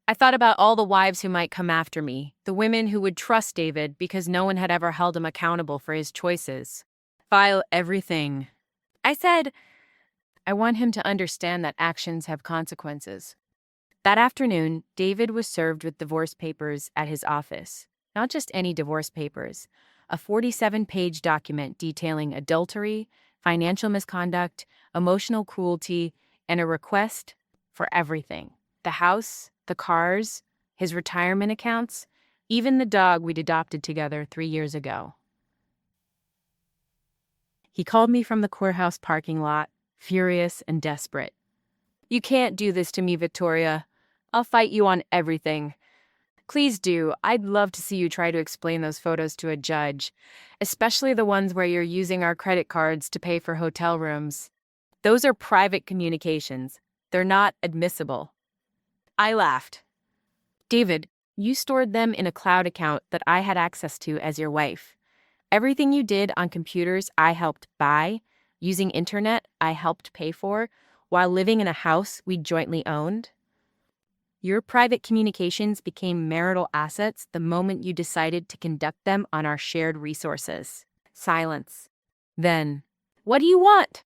I thought about all the wives who might come after me, the women who would trust David because no one had ever held him accountable for his choices. File everything. I said, I want him to understand that actions have consequences. That afternoon, David was served with divorce papers at his office. Not just any divorce papers, a 47-page document detailing adultery, financial misconduct, emotional cruelty, and a request for everything. The house, the cars, his retirement accounts, even the dog we'd adopted together 3 years ago. He called me from the courthouse parking lot, furious and desperate. You can't do this to me, Victoria. I'll fight you on everything. Please do. I'd love to see you try to explain those photos to a judge, especially the ones where you're using our credit cards to pay for hotel rooms. Those are private communications. They're not admissible. I laughed. David, You stored them in a cloud account that I had access to as your wife. Everything you did on computers, I helped buy. Using internet, I helped pay for, while living in a house we jointly owned. Your private communications became marital assets the moment you decided to conduct them on our shared resources. Silence. Then, what do you want?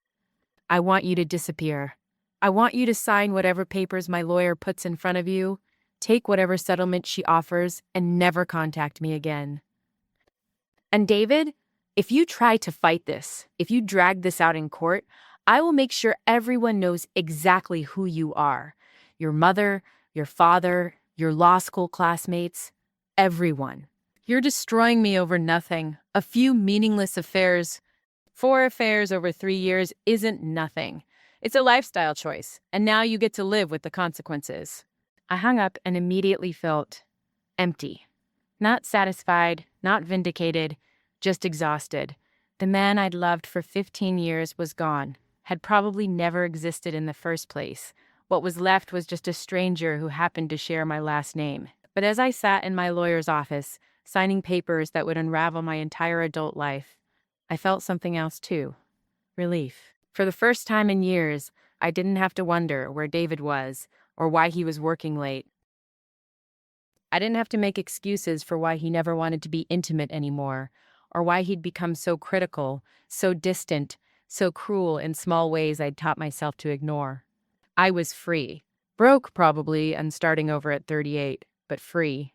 I want you to disappear. I want you to sign whatever papers my lawyer puts in front of you, take whatever settlement she offers, and never contact me again. And David, if you try to fight this, if you drag this out in court, I will make sure everyone knows exactly who you are. Your mother, your father, your law school classmates, everyone. You're destroying me over nothing. A few meaningless affairs. 4 affairs over 3 years isn't nothing. It's a lifestyle choice, and now you get to live with the consequences. I hung up and immediately felt empty. Not satisfied, not vindicated, just exhausted. The man I'd loved for 15 years was gone, had probably never existed in the first place. What was left was just a stranger who happened to share my last name. But as I sat in my lawyer's office, signing papers that would unravel my entire adult life, I felt something else too. Relief. For the first time in years, I didn't have to wonder where David was or why he was working late. I didn't have to make excuses for why he never wanted to be intimate anymore, or why he'd become so critical, so distant, so cruel in small ways I'd taught myself to ignore. I was free. Broke, probably, and starting over at 38, but free.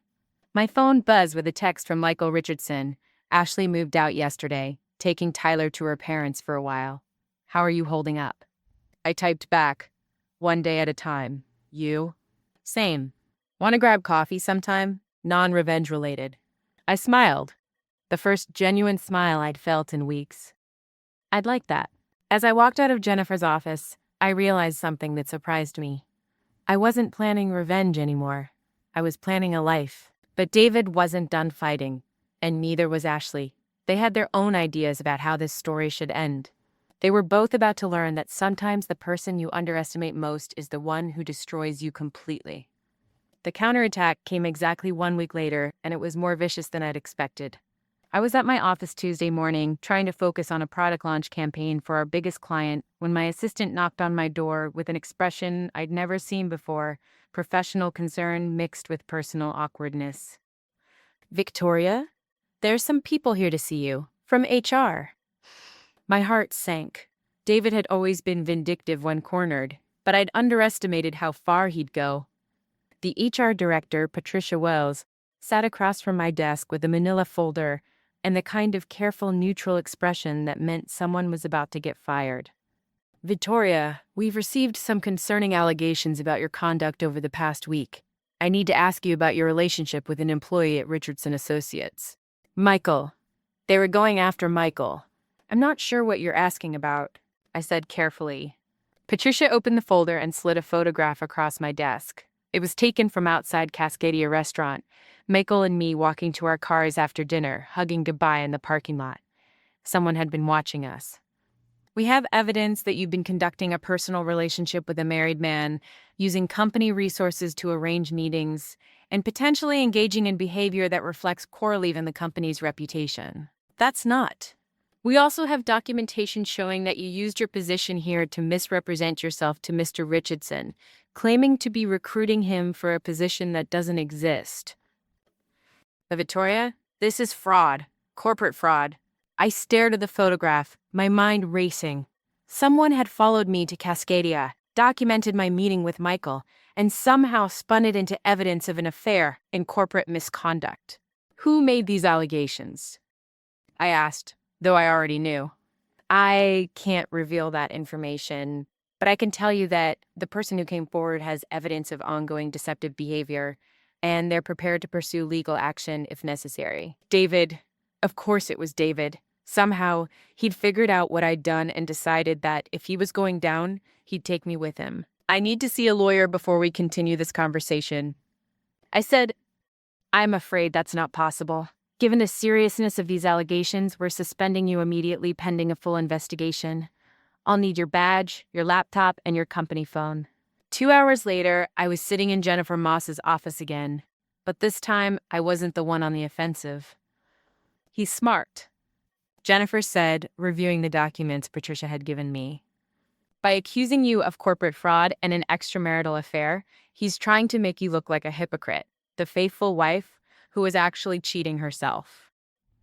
My phone buzzed with a text from Michael Richardson. Ashley moved out yesterday, taking Tyler to her parents for a while. How are you holding up? I typed back, 1 day at a time. You? Same. Want to grab coffee sometime? Non-revenge related. I smiled. The first genuine smile I'd felt in weeks. I'd like that. As I walked out of Jennifer's office, I realized something that surprised me. I wasn't planning revenge anymore. I was planning a life. But David wasn't done fighting, and neither was Ashley. They had their own ideas about how this story should end. They were both about to learn that sometimes the person you underestimate most is the one who destroys you completely. The counterattack came exactly 1 week later, and it was more vicious than I'd expected. I was at my office Tuesday morning, trying to focus on a product launch campaign for our biggest client, when my assistant knocked on my door with an expression I'd never seen before, professional concern mixed with personal awkwardness. Victoria, there's some people here to see you, from HR. My heart sank. David had always been vindictive when cornered, but I'd underestimated how far he'd go. The HR director, Patricia Wells, sat across from my desk with a manila folder and the kind of careful, neutral expression that meant someone was about to get fired. Victoria, we've received some concerning allegations about your conduct over the past week. I need to ask you about your relationship with an employee at Richardson Associates. Michael. They were going after Michael. I'm not sure what you're asking about, I said carefully. Patricia opened the folder and slid a photograph across my desk. It was taken from outside Cascadia Restaurant, Michael and me walking to our cars after dinner, hugging goodbye in the parking lot. Someone had been watching us. We have evidence that you've been conducting a personal relationship with a married man, using company resources to arrange meetings, and potentially engaging in behavior that reflects poorly in the company's reputation. That's not. We also have documentation showing that you used your position here to misrepresent yourself to Mr. Richardson, claiming to be recruiting him for a position that doesn't exist. But Victoria, this is fraud, corporate fraud. I stared at the photograph, my mind racing. Someone had followed me to Cascadia, documented my meeting with Michael, and somehow spun it into evidence of an affair and corporate misconduct. Who made these allegations? I asked, though I already knew. I can't reveal that information, but I can tell you that the person who came forward has evidence of ongoing deceptive behavior, and they're prepared to pursue legal action if necessary. David, of course it was David. Somehow, he'd figured out what I'd done and decided that if he was going down, he'd take me with him. I need to see a lawyer before we continue this conversation. I said, I'm afraid that's not possible. Given the seriousness of these allegations, we're suspending you immediately pending a full investigation. I'll need your badge, your laptop, and your company phone. 2 hours later, I was sitting in Jennifer Moss's office again. But this time, I wasn't the one on the offensive. He's smart, Jennifer said, reviewing the documents Patricia had given me. By accusing you of corporate fraud and an extramarital affair, he's trying to make you look like a hypocrite, the faithful wife who was actually cheating herself.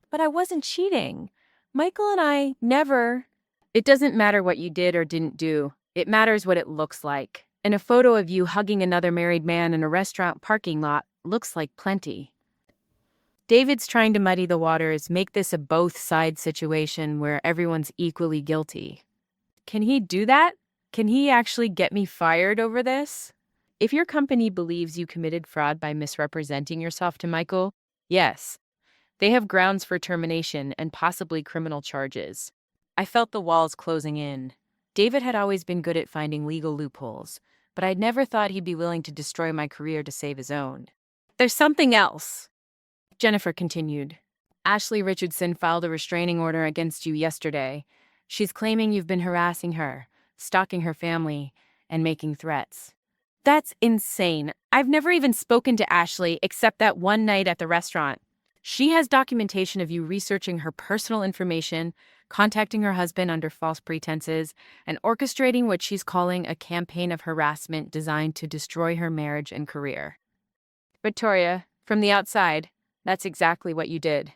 But I wasn't cheating. Michael and I never. It doesn't matter what you did or didn't do. It matters what it looks like. And a photo of you hugging another married man in a restaurant parking lot looks like plenty. David's trying to muddy the waters, make this a both-side situation where everyone's equally guilty. Can he do that? Can he actually get me fired over this? If your company believes you committed fraud by misrepresenting yourself to Michael, yes, they have grounds for termination and possibly criminal charges. I felt the walls closing in. David had always been good at finding legal loopholes, but I'd never thought he'd be willing to destroy my career to save his own. There's something else, Jennifer continued. Ashley Richardson filed a restraining order against you yesterday. She's claiming you've been harassing her, stalking her family, and making threats. That's insane. I've never even spoken to Ashley except that one night at the restaurant. She has documentation of you researching her personal information, contacting her husband under false pretenses, and orchestrating what she's calling a campaign of harassment designed to destroy her marriage and career. Victoria, from the outside, that's exactly what you did.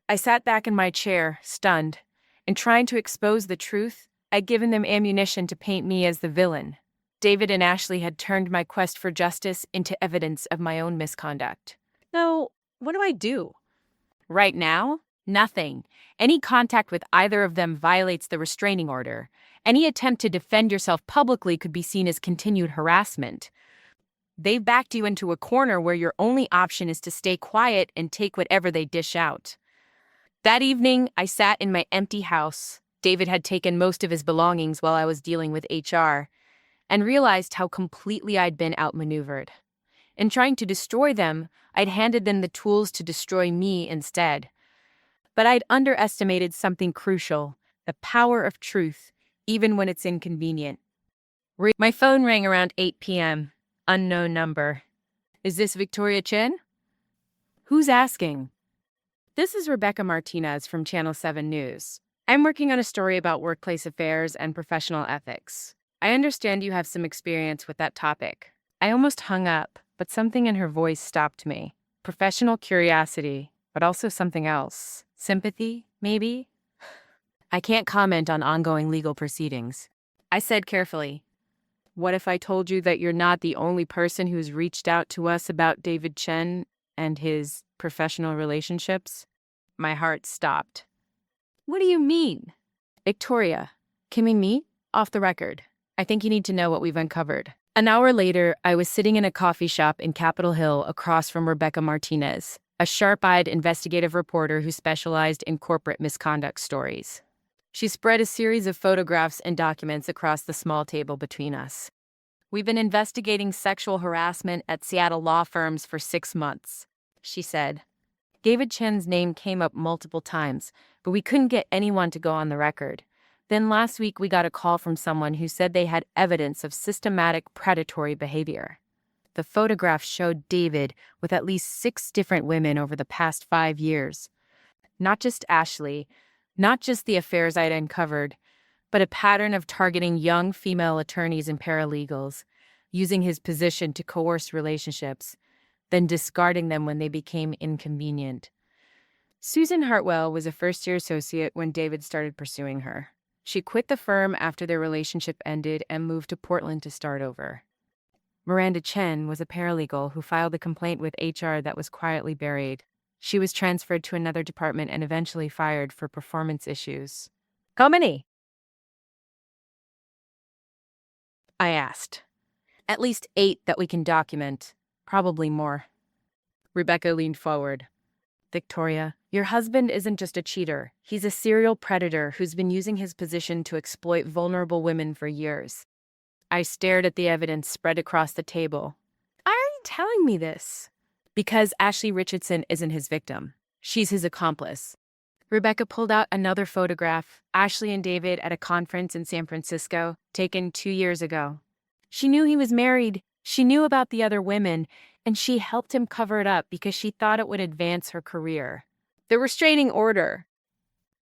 I sat back in my chair, stunned, and trying to expose the truth, I'd given them ammunition to paint me as the villain. David and Ashley had turned my quest for justice into evidence of my own misconduct. So, what do I do? Right now, nothing. Any contact with either of them violates the restraining order. Any attempt to defend yourself publicly could be seen as continued harassment. They've backed you into a corner where your only option is to stay quiet and take whatever they dish out. That evening, I sat in my empty house. David had taken most of his belongings while I was dealing with HR, and realized how completely I'd been outmaneuvered. In trying to destroy them, I'd handed them the tools to destroy me instead. But I'd underestimated something crucial, the power of truth, even when it's inconvenient. My phone rang around 8 p.m. Unknown number. Is this Victoria Chen? Who's asking? This is Rebecca Martinez from Channel 7 News. I'm working on a story about workplace affairs and professional ethics. I understand you have some experience with that topic. I almost hung up, but something in her voice stopped me. Professional curiosity, but also something else. Sympathy, maybe? I can't comment on ongoing legal proceedings. I said carefully, what if I told you that you're not the only person who's reached out to us about David Chen and his professional relationships? My heart stopped. What do you mean? Victoria, can we meet? Off the record. I think you need to know what we've uncovered. An hour later, I was sitting in a coffee shop in Capitol Hill across from Rebecca Martinez, a sharp-eyed investigative reporter who specialized in corporate misconduct stories. She spread a series of photographs and documents across the small table between us. We've been investigating sexual harassment at Seattle law firms for 6 months, she said. David Chen's name came up multiple times, but we couldn't get anyone to go on the record. Then last week we got a call from someone who said they had evidence of systematic predatory behavior. The photograph showed David with at least 6 different women over the past 5 years. Not just Ashley, not just the affairs I'd uncovered, but a pattern of targeting young female attorneys and paralegals, using his position to coerce relationships, then discarding them when they became inconvenient. Susan Hartwell was a first-year associate when David started pursuing her. She quit the firm after their relationship ended and moved to Portland to start over. Miranda Chen was a paralegal who filed a complaint with HR that was quietly buried. She was transferred to another department and eventually fired for performance issues. How many? I asked. At least 8 that we can document. Probably more. Rebecca leaned forward. Victoria, your husband isn't just a cheater. He's a serial predator who's been using his position to exploit vulnerable women for years. I stared at the evidence spread across the table. Why are you telling me this? Because Ashley Richardson isn't his victim. She's his accomplice. Rebecca pulled out another photograph, Ashley and David at a conference in San Francisco, taken 2 years ago. She knew he was married. She knew about the other women, and she helped him cover it up because she thought it would advance her career. The restraining order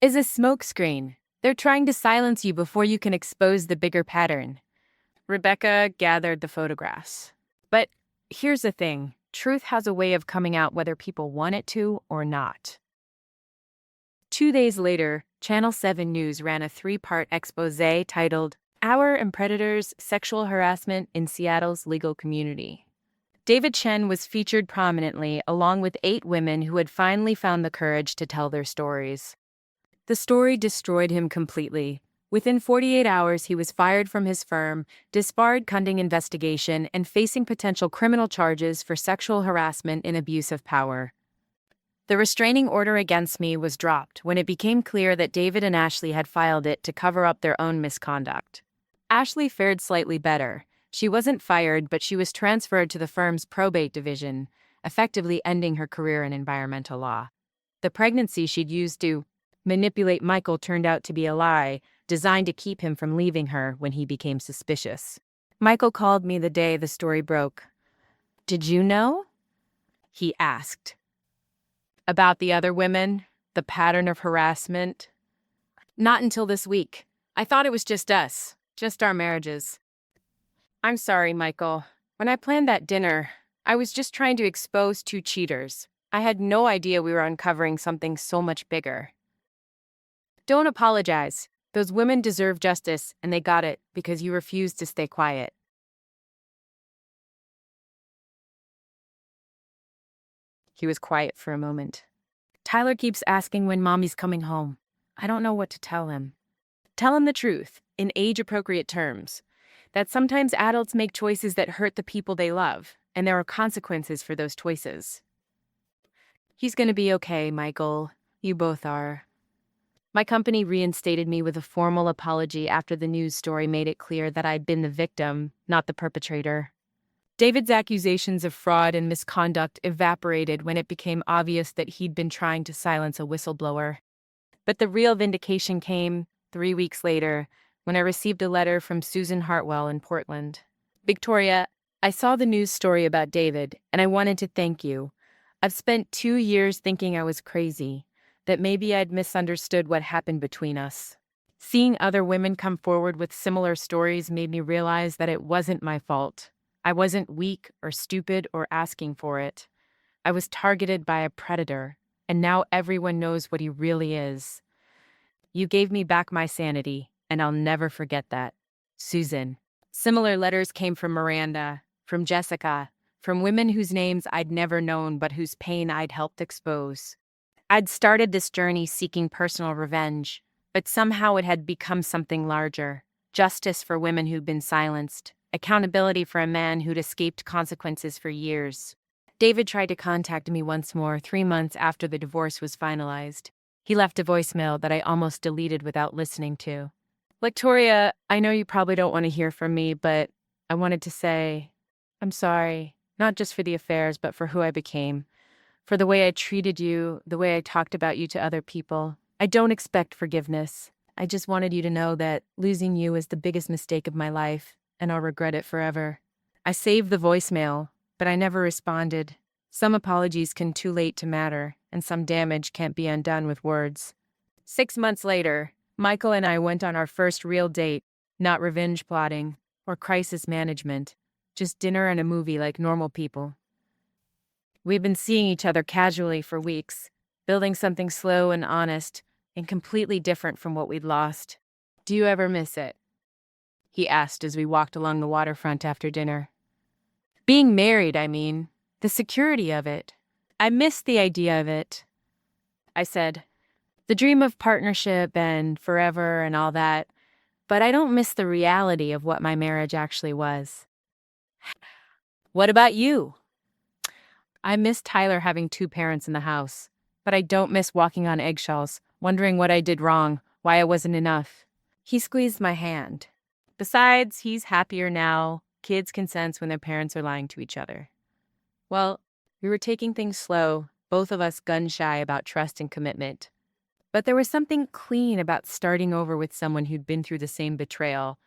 is a smokescreen. They're trying to silence you before you can expose the bigger pattern. Rebecca gathered the photographs. But here's the thing. Truth has a way of coming out whether people want it to or not. 2 days later, Channel 7 News ran a 3-part exposé titled Our and Predators: Sexual Harassment in Seattle's Legal Community. David Chen was featured prominently along with 8 women who had finally found the courage to tell their stories. The story destroyed him completely. Within 48 hours, he was fired from his firm, disbarred pending investigation, and facing potential criminal charges for sexual harassment and abuse of power. The restraining order against me was dropped when it became clear that David and Ashley had filed it to cover up their own misconduct. Ashley fared slightly better. She wasn't fired, but she was transferred to the firm's probate division, effectively ending her career in environmental law. The pregnancy she'd used to manipulate Michael turned out to be a lie, designed to keep him from leaving her when he became suspicious. Michael called me the day the story broke. "Did you know?" he asked. "About the other women? The pattern of harassment?" "Not until this week. I thought it was just us, just our marriages." "I'm sorry, Michael. When I planned that dinner, I was just trying to expose 2 cheaters. I had no idea we were uncovering something so much bigger." "Don't apologize. Those women deserve justice, and they got it because you refused to stay quiet." He was quiet for a moment. "Tyler keeps asking when Mommy's coming home. I don't know what to tell him." "Tell him the truth, in age-appropriate terms. That sometimes adults make choices that hurt the people they love, and there are consequences for those choices." "He's gonna be okay, Michael. You both are." My company reinstated me with a formal apology after the news story made it clear that I'd been the victim, not the perpetrator. David's accusations of fraud and misconduct evaporated when it became obvious that he'd been trying to silence a whistleblower. But the real vindication came 3 weeks later, when I received a letter from Susan Hartwell in Portland. "Victoria, I saw the news story about David, and I wanted to thank you. I've spent 2 years thinking I was crazy, that maybe I'd misunderstood what happened between us. Seeing other women come forward with similar stories made me realize that it wasn't my fault. I wasn't weak or stupid or asking for it. I was targeted by a predator, and now everyone knows what he really is. You gave me back my sanity, and I'll never forget that. Susan." Similar letters came from Miranda, from Jessica, from women whose names I'd never known but whose pain I'd helped expose. I'd started this journey seeking personal revenge, but somehow it had become something larger. Justice for women who'd been silenced. Accountability for a man who'd escaped consequences for years. David tried to contact me once more 3 months after the divorce was finalized. He left a voicemail that I almost deleted without listening to. "Victoria, I know you probably don't want to hear from me, but I wanted to say I'm sorry, not just for the affairs, but for who I became. For the way I treated you, the way I talked about you to other people. I don't expect forgiveness. I just wanted you to know that losing you is the biggest mistake of my life, and I'll regret it forever." I saved the voicemail, but I never responded. Some apologies can too late to matter, and some damage can't be undone with words. 6 months later, Michael and I went on our first real date, not revenge plotting or crisis management, just dinner and a movie like normal people. We've been seeing each other casually for weeks, building something slow and honest, and completely different from what we'd lost. "Do you ever miss it?" he asked as we walked along the waterfront after dinner. "Being married, I mean. The security of it. I miss the idea of it," I said. "The dream of partnership and forever and all that. But I don't miss the reality of what my marriage actually was." "What about you?" "I miss Tyler having 2 parents in the house, but I don't miss walking on eggshells, wondering what I did wrong, why I wasn't enough." He squeezed my hand. "Besides, he's happier now. Kids can sense when their parents are lying to each other." Well, we were taking things slow, both of us gun-shy about trust and commitment. But there was something clean about starting over with someone who'd been through the same betrayal,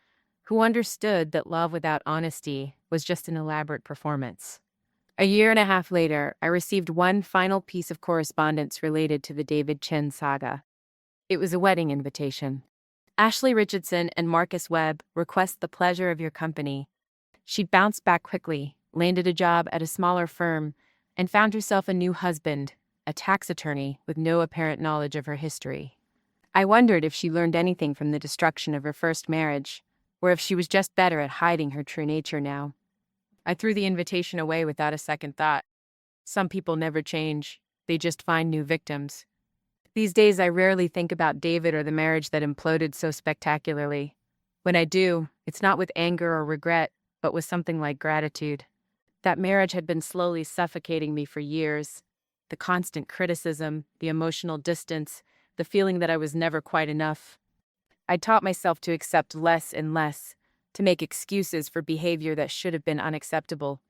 who understood that love without honesty was just an elaborate performance. A year and a half later, I received one final piece of correspondence related to the David Chen saga. It was a wedding invitation. Ashley Richardson and Marcus Webb request the pleasure of your company. She'd bounced back quickly, landed a job at a smaller firm, and found herself a new husband, a tax attorney with no apparent knowledge of her history. I wondered if she learned anything from the destruction of her first marriage, or if she was just better at hiding her true nature now. I threw the invitation away without a second thought. Some people never change, they just find new victims. These days, I rarely think about David or the marriage that imploded so spectacularly. When I do, it's not with anger or regret, but with something like gratitude. That marriage had been slowly suffocating me for years. The constant criticism, the emotional distance, the feeling that I was never quite enough. I taught myself to accept less and less, to make excuses for behavior that should have been unacceptable,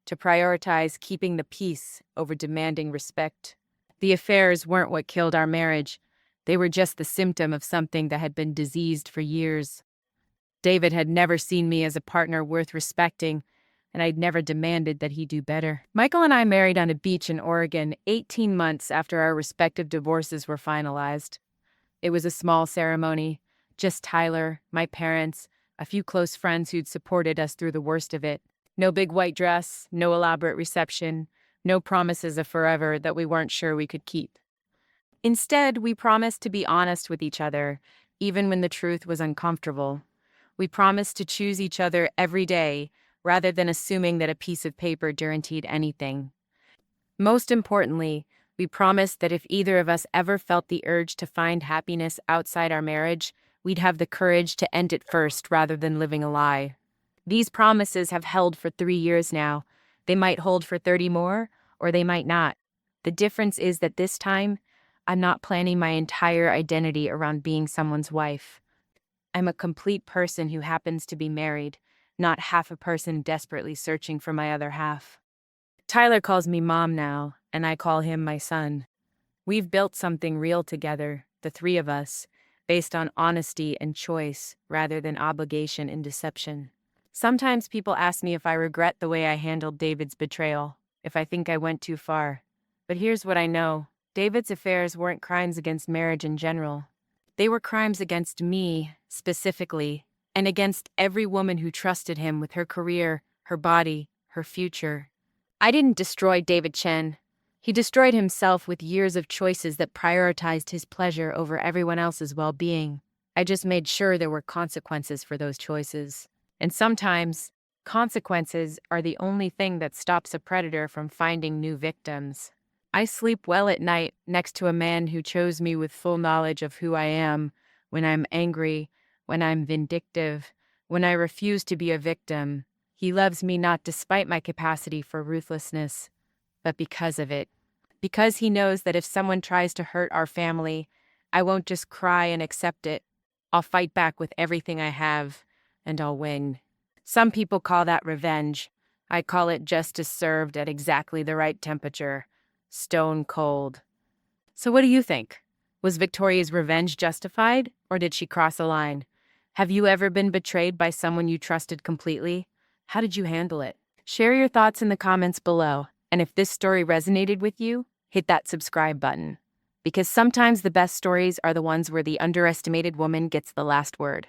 to prioritize keeping the peace over demanding respect. The affairs weren't what killed our marriage. They were just the symptom of something that had been diseased for years. David had never seen me as a partner worth respecting, and I'd never demanded that he do better. Michael and I married on a beach in Oregon 18 months after our respective divorces were finalized. It was a small ceremony, just Tyler, my parents, a few close friends who'd supported us through the worst of it. No big white dress, no elaborate reception, no promises of forever that we weren't sure we could keep. Instead, we promised to be honest with each other, even when the truth was uncomfortable. We promised to choose each other every day, rather than assuming that a piece of paper guaranteed anything. Most importantly, we promised that if either of us ever felt the urge to find happiness outside our marriage, we'd have the courage to end it first rather than living a lie. These promises have held for 3 years now. They might hold for 30 more, or they might not. The difference is that this time, I'm not planning my entire identity around being someone's wife. I'm a complete person who happens to be married, not half a person desperately searching for my other half. Tyler calls me mom now, and I call him my son. We've built something real together, the three of us, based on honesty and choice rather than obligation and deception. Sometimes people ask me if I regret the way I handled David's betrayal, if I think I went too far. But here's what I know. David's affairs weren't crimes against marriage in general. They were crimes against me, specifically, and against every woman who trusted him with her career, her body, her future. I didn't destroy David Chen. He destroyed himself with years of choices that prioritized his pleasure over everyone else's well-being. I just made sure there were consequences for those choices. And sometimes, consequences are the only thing that stops a predator from finding new victims. I sleep well at night next to a man who chose me with full knowledge of who I am, when I'm angry, when I'm vindictive, when I refuse to be a victim. He loves me not despite my capacity for ruthlessness, but because of it. Because he knows that if someone tries to hurt our family, I won't just cry and accept it. I'll fight back with everything I have, and I'll win. Some people call that revenge. I call it justice served at exactly the right temperature. Stone cold. So what do you think? Was Victoria's revenge justified, or did she cross a line? Have you ever been betrayed by someone you trusted completely? How did you handle it? Share your thoughts in the comments below, and if this story resonated with you, hit that subscribe button. Because sometimes the best stories are the ones where the underestimated woman gets the last word.